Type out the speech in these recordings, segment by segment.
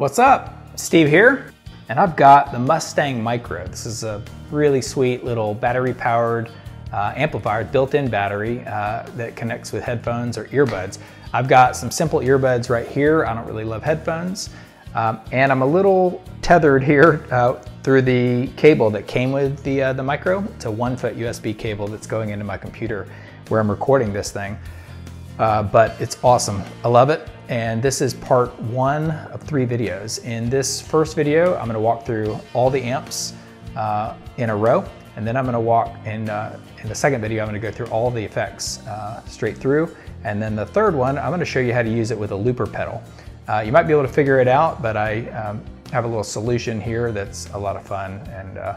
What's up? Steve here, and I've got the Mustang Micro. This is a really sweet little battery-powered amplifier, built-in battery that connects with headphones or earbuds. I've got some simple earbuds right here. I don't really love headphones. And I'm a little tethered here through the cable that came with the Micro. It's a 1-foot USB cable that's going into my computer where I'm recording this thing. But it's awesome. I love it. And this is part 1 of 3 videos. In this first video, I'm gonna walk through all the amps in a row. And then I'm gonna walk in the second video, I'm gonna go through all the effects straight through. And then the third one, I'm gonna show you how to use it with a looper pedal. You might be able to figure it out, but I have a little solution here that's a lot of fun. And I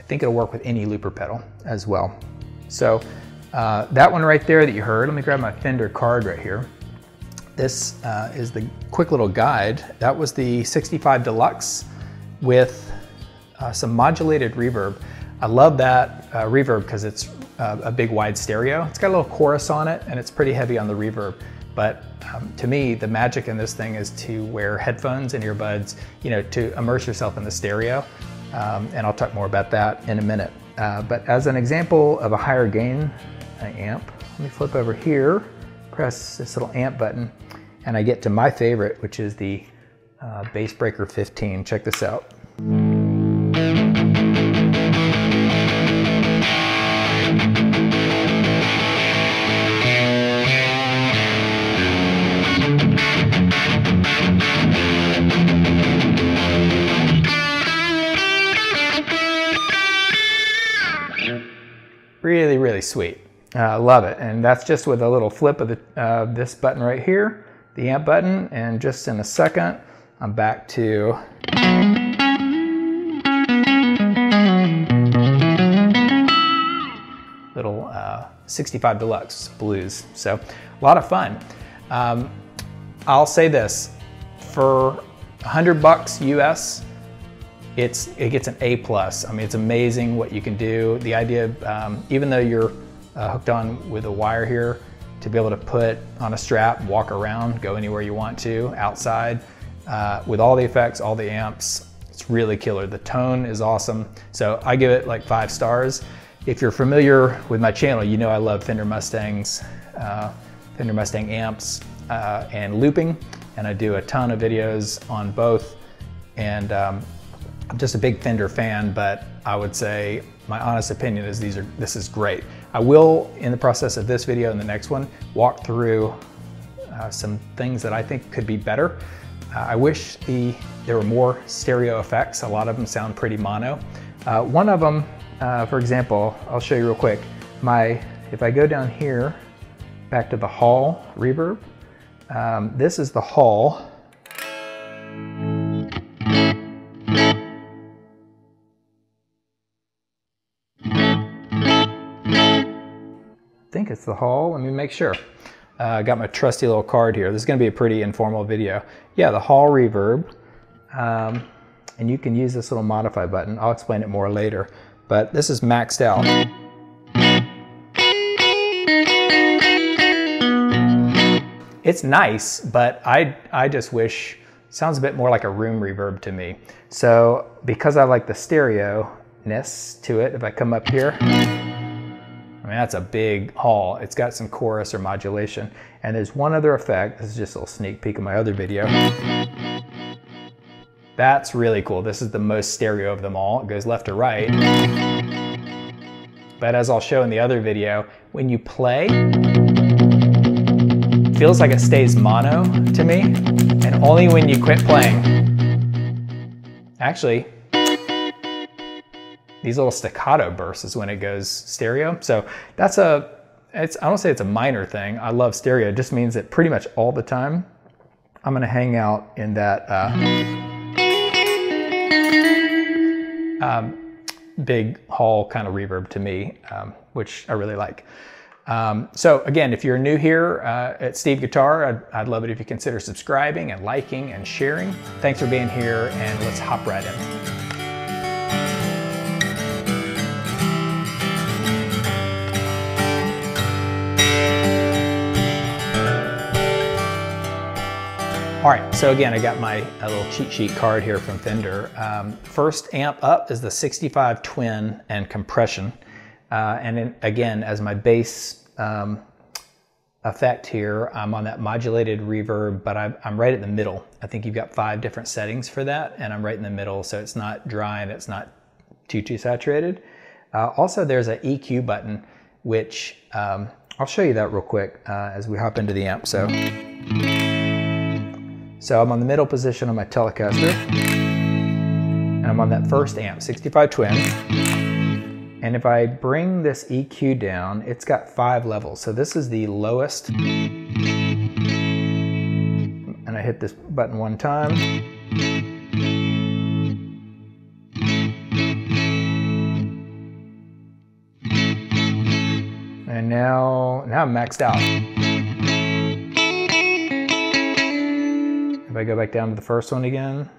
think it'll work with any looper pedal as well. So that one right there that you heard, let me grab my Fender card right here. This is the quick little guide. That was the 65 Deluxe with some modulated reverb. I love that reverb because it's a big wide stereo. It's got a little chorus on it and it's pretty heavy on the reverb. But to me, the magic in this thing is to wear headphones and earbuds, you know, to immerse yourself in the stereo. And I'll talk more about that in a minute. But as an example of a higher gain amp, let me flip over here, press this little amp button, and I get to my favorite, which is the Basebreaker 15. Check this out. Really, really sweet. I love it. And that's just with a little flip of this button right here, the amp button. And just in a second, I'm back to little 65 Deluxe blues. So a lot of fun. I'll say this, for $100 US, it gets an A+. I mean, it's amazing what you can do. The idea of, even though you're hooked on with a wire here, to be able to put on a strap, walk around, go anywhere you want to, outside, with all the effects, all the amps, it's really killer. The tone is awesome. So I give it like 5 stars. If you're familiar with my channel, you know I love Fender Mustangs, Fender Mustang amps, and looping, and I do a ton of videos on both. And I'm just a big Fender fan, but I would say my honest opinion is this is great. I will, in the process of this video and the next one, walk through some things that I think could be better. I wish there were more stereo effects. A lot of them sound pretty mono. One of them, for example, I'll show you real quick. If I go down here, back to the hall reverb, this is the hall. I think it's the hall. Let me make sure. I got my trusty little card here. This is going to be a pretty informal video. Yeah, the hall reverb. And you can use this little modify button. I'll explain it more later. But this is maxed out. It's nice, but I just wish, sounds a bit more like a room reverb to me. So because I like the stereo-ness to it, if I come up here, I mean, that's a big hall. It's got some chorus or modulation. And there's one other effect. This is just a little sneak peek of my other video. That's really cool. This is the most stereo of them all. It goes left to right. But as I'll show in the other video, when you play, it feels like it stays mono to me, and only when you quit playing. Actually, these little staccato bursts is when it goes stereo. So that's I don't say it's a minor thing. I love stereo. It just means that pretty much all the time, I'm gonna hang out in that Big hall kind of reverb to me, which I really like. So again, if you're new here at Steve Guitar, I'd love it if you consider subscribing and liking and sharing. Thanks for being here, and let's hop right in. All right, so again, I got my little cheat sheet card here from Fender. First amp up is the 65 twin and compression. And then, again, as my bass effect here, I'm on that modulated reverb, but I'm right in the middle. I think you've got 5 different settings for that, and I'm right in the middle, so it's not dry and it's not too saturated. Also, there's an EQ button, which I'll show you that real quick as we hop into the amp. So I'm on the middle position on my Telecaster, and I'm on that first amp, 65 twin. And if I bring this EQ down, it's got 5 levels. So this is the lowest. And I hit this button one time. And now I'm maxed out. If I go back down to the first one again.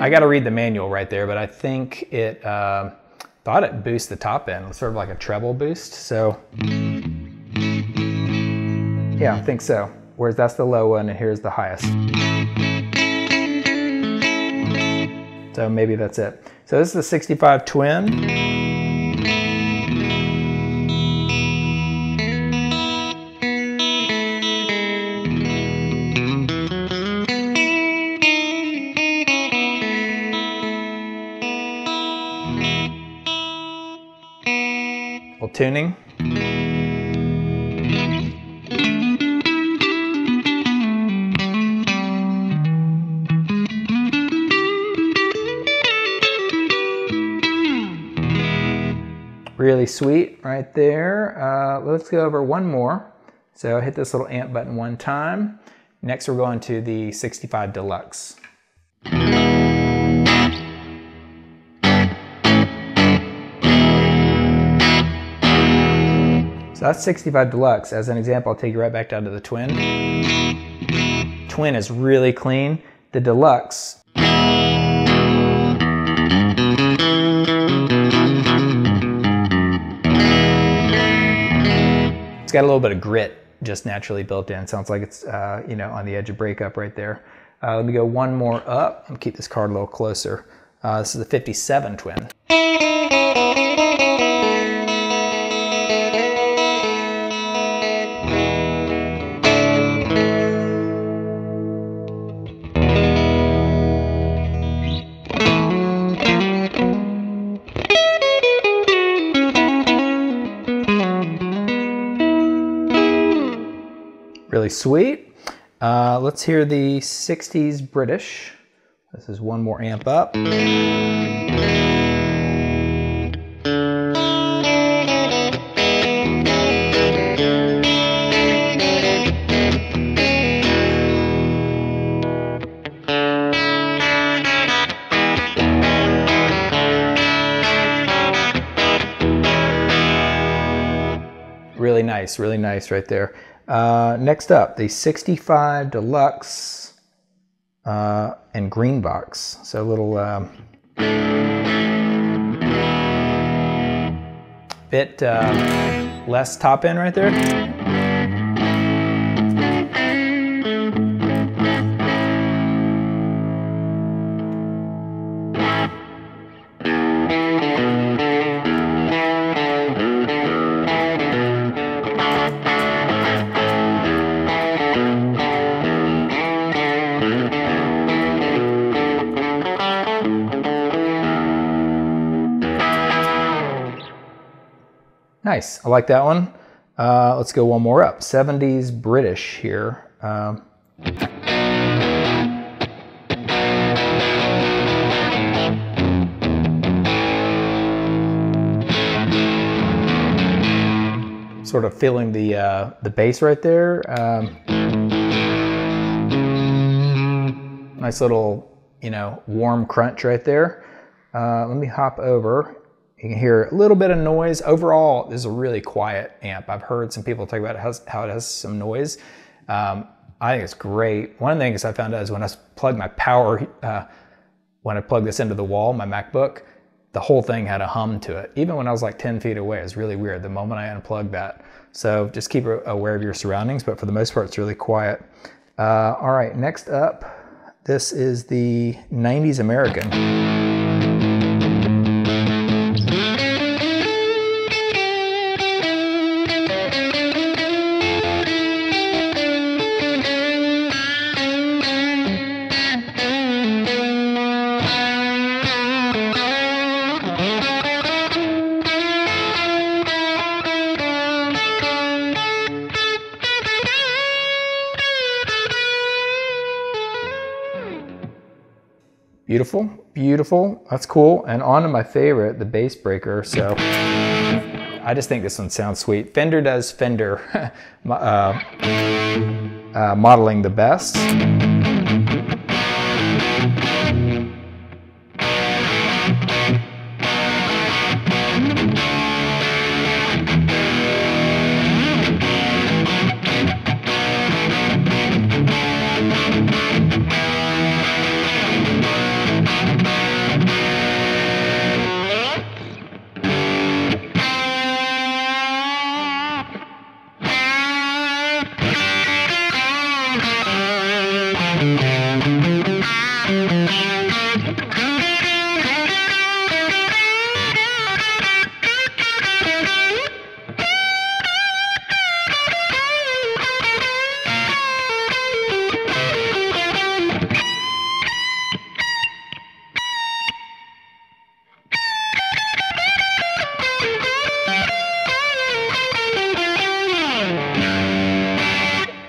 I got to read the manual right there, but I think it thought it boosts the top end, sort of like a treble boost. So yeah, I think so. Whereas that's the low one, and here's the highest. So maybe that's it. So this is the 65 twin. Tuning. Really sweet right there. Let's go over one more. So hit this little amp button one time. Next we're going to the 65 Deluxe. So that's 65 Deluxe. As an example, I'll take you right back down to the twin. Twin is really clean. The Deluxe, it's got a little bit of grit just naturally built in. Sounds like it's you know, on the edge of breakup right there. Let me go one more up and keep this card a little closer. This is the 57 twin. Really sweet. Let's hear the 60s British. This is one more amp up. Really nice right there. Next up, the 65 Deluxe and Green Box. So a little bit less top end right there. Nice, I like that one. Let's go one more up. 70s British here. Sort of feeling the bass right there. Nice little, you know, warm crunch right there. Let me hop over. You can hear a little bit of noise. Overall, this is a really quiet amp. I've heard some people talk about how it has some noise. I think it's great. One of the things I found out is when I plug my power, when I plug this into the wall, my MacBook, the whole thing had a hum to it. Even when I was like 10 feet away, it was really weird the moment I unplugged that. So just keep aware of your surroundings, but for the most part, it's really quiet. All right, next up, this is the 90s American. Beautiful, beautiful. That's cool. And on to my favorite, the Basebreaker. So I just think this one sounds sweet. Fender does Fender modeling the best.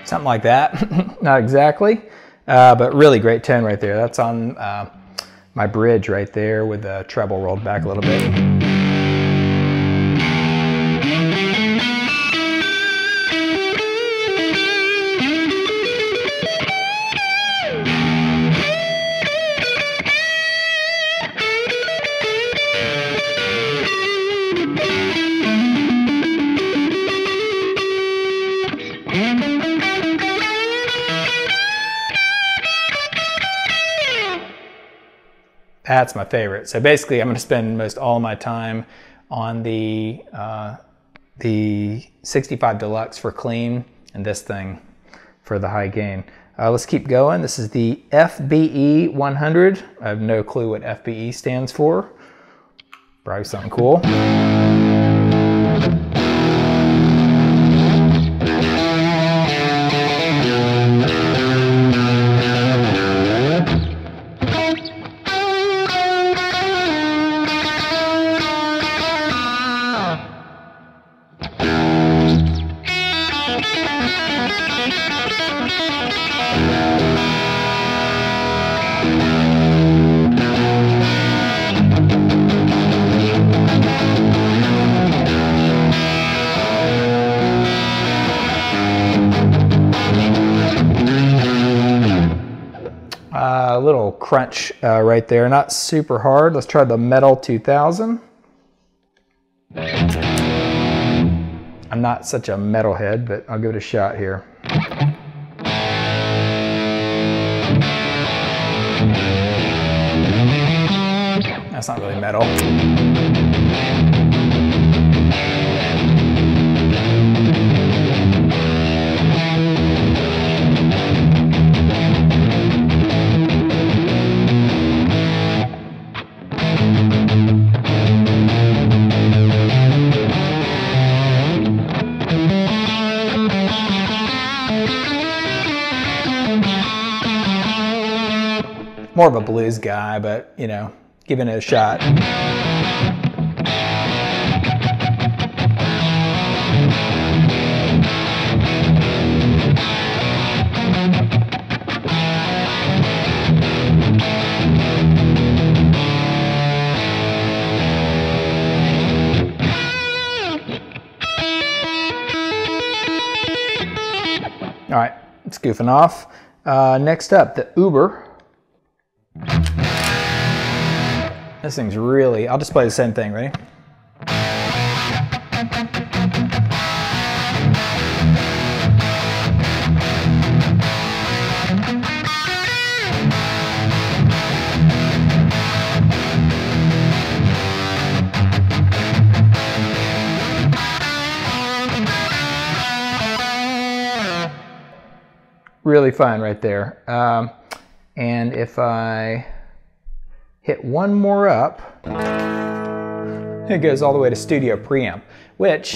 Something like that. Not exactly, but really great tone right there. That's on my bridge right there with the treble rolled back a little bit. That's my favorite. So basically I'm going to spend most all of my time on the 65 Deluxe for clean and this thing for the high gain. Let's keep going. This is the FBE 100. I have no clue what FBE stands for. Probably something cool. A little crunch right there, not super hard. Let's try the Metal 2000. I'm not such a metalhead, but I'll give it a shot here. That's not really metal. More of a blues guy, but you know, giving it a shot. All right, it's goofing off. Next up, the Uber. This thing's really, I'll just play the same thing, ready? Really fine right there. And if I hit one more up, it goes all the way to studio preamp, which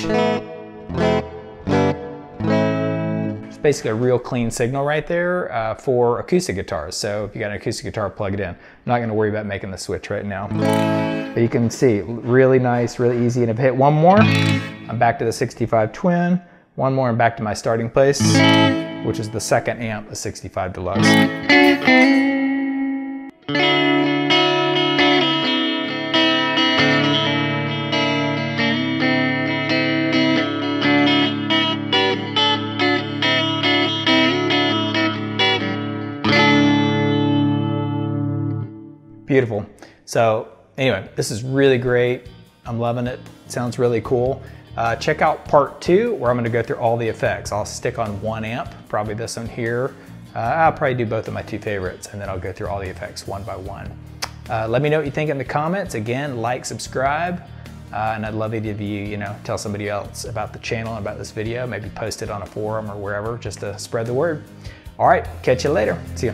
is basically a real clean signal right there for acoustic guitars. So if you got an acoustic guitar, plug it in. I'm not going to worry about making the switch right now. But you can see, really nice, really easy. And if I hit one more, I'm back to the 65 twin. One more and back to my starting place, which is the second amp, the 65 Deluxe. Beautiful. So anyway, this is really great. I'm loving it. Sounds really cool. Check out part 2 where I'm going to go through all the effects. I'll stick on one amp, probably this one here. I'll probably do both of my 2 favorites, and then I'll go through all the effects one by one. Let me know what you think in the comments. Again, like, subscribe, and I'd love it if you, tell somebody else about the channel and about this video. Maybe post it on a forum or wherever just to spread the word. All right, catch you later. See ya.